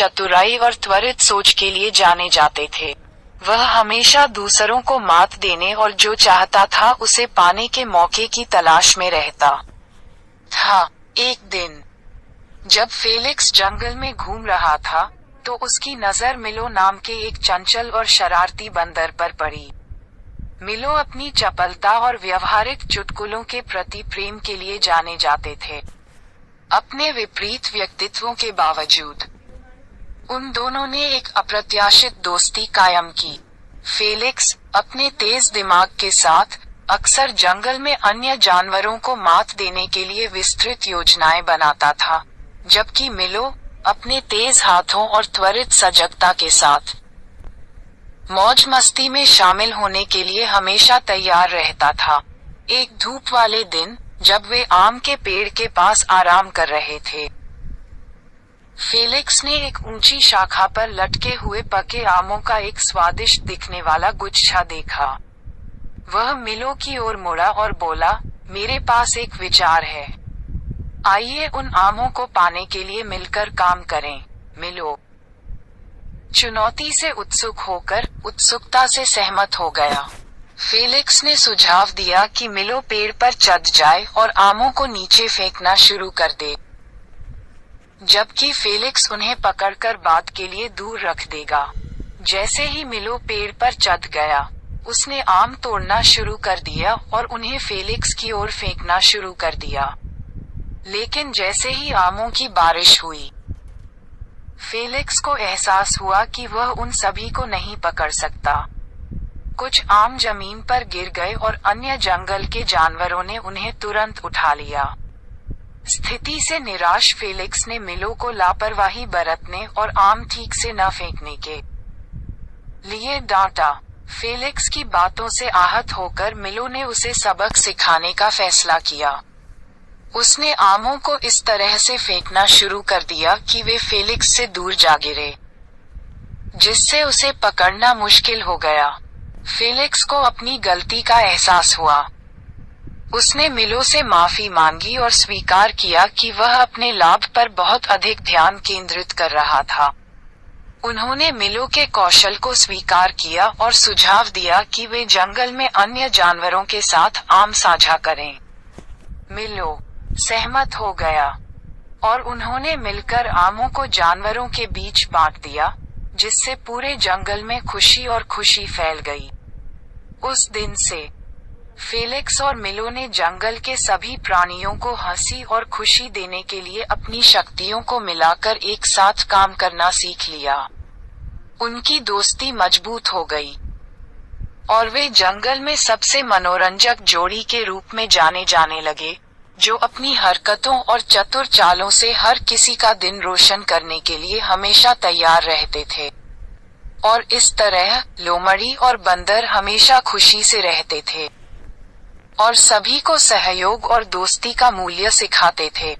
चतुराई और त्वरित सोच के लिए जाने जाते थे। वह हमेशा दूसरों को मात देने और जो चाहता था उसे पाने के मौके की तलाश में रहता था। एक दिन जब फेलिक्स जंगल में घूम रहा था, तो उसकी नजर मिलो नाम के एक चंचल और शरारती बंदर पर पड़ी। मिलो अपनी चपलता और व्यवहारिक चुटकुलों के प्रति प्रेम के लिए जाने जाते थे। अपने विपरीत व्यक्तित्वों के बावजूद उन दोनों ने एक अप्रत्याशित दोस्ती कायम की। फेलिक्स अपने तेज दिमाग के साथ अक्सर जंगल में अन्य जानवरों को मात देने के लिए विस्तृत योजनाएं बनाता था, जबकि मिलो अपने तेज हाथों और त्वरित सजगता के साथ मौज मस्ती में शामिल होने के लिए हमेशा तैयार रहता था। एक धूप वाले दिन, जब वे आम के पेड़ के पास आराम कर रहे थे, फेलिक्स ने एक ऊंची शाखा पर लटके हुए पके आमों का एक स्वादिष्ट दिखने वाला गुच्छा देखा। वह मिलो की ओर मुड़ा और बोला, मेरे पास एक विचार है। आइए उन आमों को पाने के लिए मिलकर काम करें। मिलो चुनौती से उत्सुक होकर उत्सुकता से सहमत हो गया। फेलिक्स ने सुझाव दिया कि मिलो पेड़ पर चढ़ जाए और आमों को नीचे फेंकना शुरू कर दे, जबकि फेलिक्स उन्हें पकड़कर बाद के लिए दूर रख देगा। जैसे ही मिलो पेड़ पर चढ़ गया, उसने आम तोड़ना शुरू कर दिया और उन्हें फेलिक्स की ओर फेंकना शुरू कर दिया। लेकिन जैसे ही आमों की बारिश हुई, फेलिक्स को एहसास हुआ कि वह उन सभी को नहीं पकड़ सकता। कुछ आम जमीन पर गिर गए और अन्य जंगल के जानवरों ने उन्हें तुरंत उठा लिया। स्थिति से निराश फेलिक्स ने मिलो को लापरवाही बरतने और आम ठीक से न फेंकने के लिए डांटा। फेलिक्स की बातों से आहत होकर मिलो ने उसे सबक सिखाने का फैसला किया। उसने आमों को इस तरह से फेंकना शुरू कर दिया कि वे फेलिक्स से दूर जा गिरे, जिससे उसे पकड़ना मुश्किल हो गया। फेलिक्स को अपनी गलती का एहसास हुआ। उसने मिलो से माफी मांगी और स्वीकार किया कि वह अपने लाभ पर बहुत अधिक ध्यान केंद्रित कर रहा था। उन्होंने मिलो के कौशल को स्वीकार किया और सुझाव दिया कि वे जंगल में अन्य जानवरों के साथ आम साझा करें। मिलो सहमत हो गया और उन्होंने मिलकर आमों को जानवरों के बीच बांट दिया, जिससे पूरे जंगल में खुशी और खुशी फैल गई। उस दिन से फेलिक्स और मिलो ने जंगल के सभी प्राणियों को हंसी और खुशी देने के लिए अपनी शक्तियों को मिलाकर एक साथ काम करना सीख लिया। उनकी दोस्ती मजबूत हो गई और वे जंगल में सबसे मनोरंजक जोड़ी के रूप में जाने लगे, जो अपनी हरकतों और चतुर चालों से हर किसी का दिन रोशन करने के लिए हमेशा तैयार रहते थे। और इस तरह लोमड़ी और बंदर हमेशा खुशी से रहते थे और सभी को सहयोग और दोस्ती का मूल्य सिखाते थे।